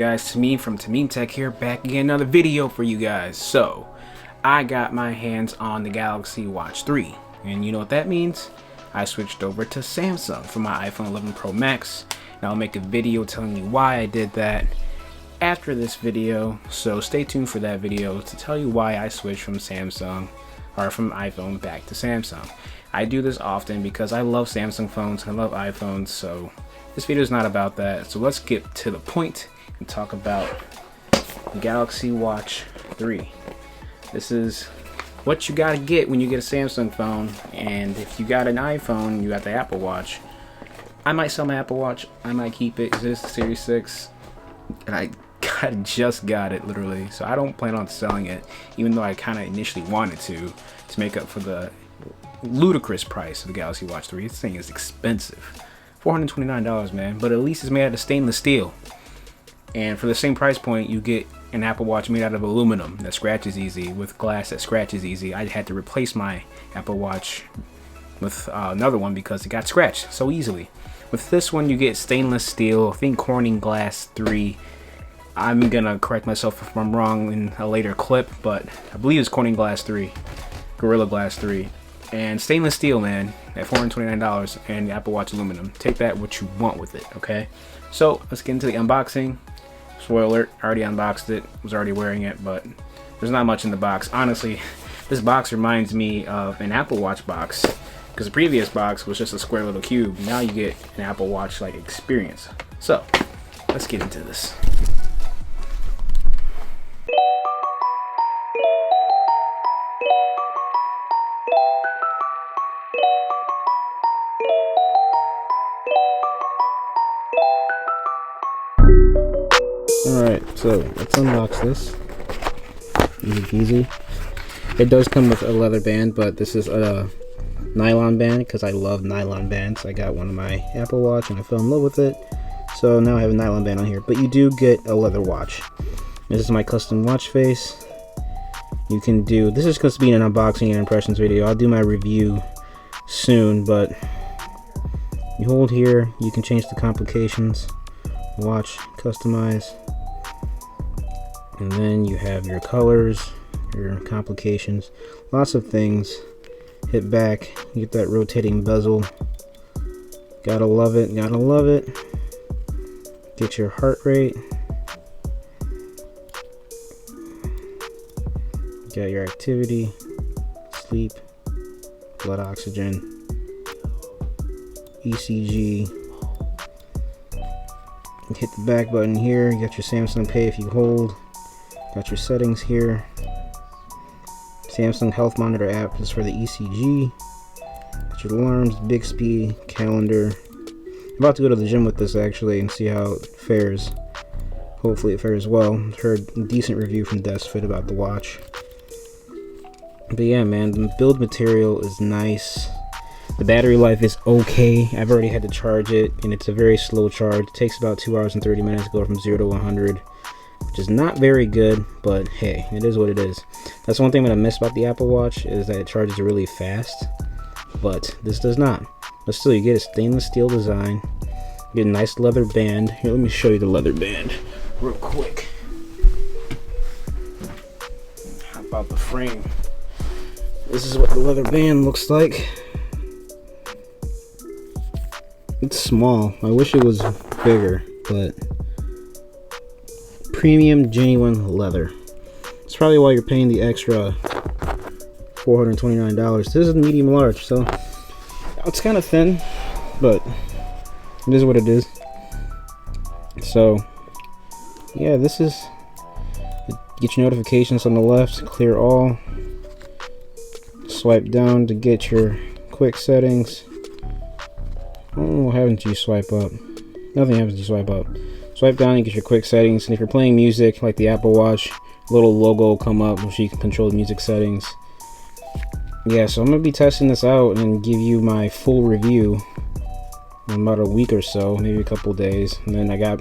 Guys, Tamim from Tamim Tech here, back again, another video for you guys. So I got my hands on the Galaxy Watch 3, and you know what that means? I switched over to Samsung for my iPhone 11 Pro Max, and I'll make a video telling you why I did that after this video. So stay tuned for that video to tell you why I switched from Samsung or from iPhone back to Samsung. I do this often because I love Samsung phones, I love iPhones, so this video is not about that. So let's get to the point and talk about the Galaxy Watch 3. This is what you gotta get when you get a Samsung phone, and if you got an iPhone, you got the Apple Watch. I might sell my Apple Watch, I might keep it because it's the Series 6, and I just got it literally, so I don't plan on selling it, even though I kind of initially wanted to make up for the ludicrous price of the Galaxy Watch 3. This thing is expensive, $429, man, but at least it's made out of stainless steel. And for the same price point, you get an Apple Watch made out of aluminum that scratches easy, with glass that scratches easy. I had to replace my Apple Watch with another one because it got scratched so easily. With this one, you get stainless steel, I think Corning Glass 3. I'm gonna correct myself if I'm wrong in a later clip, but I believe it's Corning Glass 3, Gorilla Glass 3. And stainless steel, man, at $429, and the Apple Watch aluminum. Take that what you want with it, okay? So let's get into the unboxing. Spoiler alert, I already unboxed it, was already wearing it, but there's not much in the box. Honestly, this box reminds me of an Apple Watch box, because the previous box was just a square little cube. Now you get an Apple Watch like experience. So let's get into this. Alright, so let's unbox this. Easy peasy. It does come with a leather band, but this is a nylon band because I love nylon bands. I got one of my Apple Watch and I fell in love with it, so now I have a nylon band on here. But you do get a leather watch. This is my custom watch face. You can do, this is supposed to be an unboxing and impressions video. I'll do my review soon, but you hold here, you can change the complications, watch, customize, and then you have your colors, your complications, lots of things. Hit back, you get that rotating bezel. Gotta love it, gotta love it. Get your heart rate. Got your activity, sleep, blood oxygen, ECG. Hit the back button here. You got your Samsung Pay if you hold. Got your settings here. Samsung Health Monitor app is for the ECG. Got your alarms, Bixby, calendar. I'm about to go to the gym with this actually and see how it fares. Hopefully it fares well. Heard a decent review from DeskFit about the watch. But yeah, man, the build material is nice. The battery life is okay. I've already had to charge it, and it's a very slow charge. It takes about 2 hours and 30 minutes to go from 0 to 100, which is not very good, but hey, it is what it is. That's one thing that I miss about the Apple Watch, is that it charges really fast, but this does not. But still, you get a stainless steel design, you get a nice leather band. Here, let me show you the leather band real quick. How about the frame? This is what the leather band looks like. It's small. I wish it was bigger, but premium genuine leather. It's probably why you're paying the extra $429. This is medium large, so it's kind of thin, but it is what it is. So yeah, this is, get your notifications on the left, clear all. Swipe down to get your quick settings. Oh, what happens if you swipe up? Nothing happens if you swipe up. Swipe down and get your quick settings, and if you're playing music like the Apple Watch, a little logo will come up which you can control the music settings. Yeah, so I'm going to be testing this out and give you my full review in about a week or so, maybe a couple days. And then I got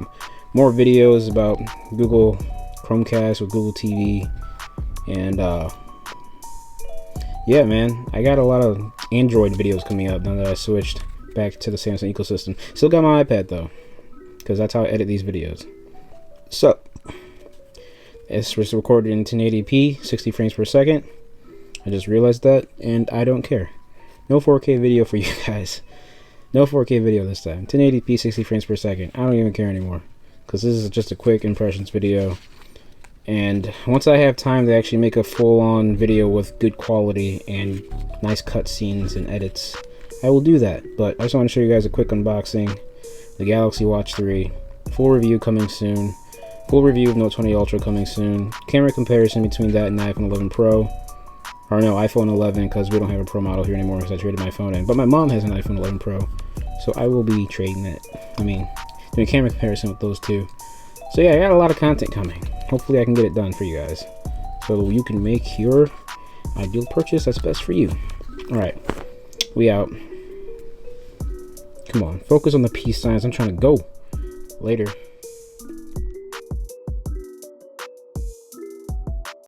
more videos about Google Chromecast with Google TV, and yeah, man, I got a lot of Android videos coming up now that I switched back to the Samsung ecosystem. Still got my iPad though, because that's how I edit these videos. So, this was recorded in 1080p, 60 frames per second. I just realized that, and I don't care. No 4K video for you guys. No 4K video this time. 1080p, 60 frames per second. I don't even care anymore, because this is just a quick impressions video. And once I have time to actually make a full-on video with good quality and nice cutscenes and edits, I will do that. But I just want to show you guys a quick unboxing. The Galaxy Watch 3. Full review coming soon. Full review of Note 20 Ultra coming soon. Camera comparison between that and the iPhone 11 Pro. Or no, iPhone 11, because we don't have a Pro model here anymore because I traded my phone in. But my mom has an iPhone 11 Pro, so I will be trading that. I mean, doing a camera comparison with those two. So yeah, I got a lot of content coming. Hopefully I can get it done for you guys, so you can make your ideal purchase that's best for you. Alright, we out. Come on, focus on the peace signs. I'm trying to go. Later.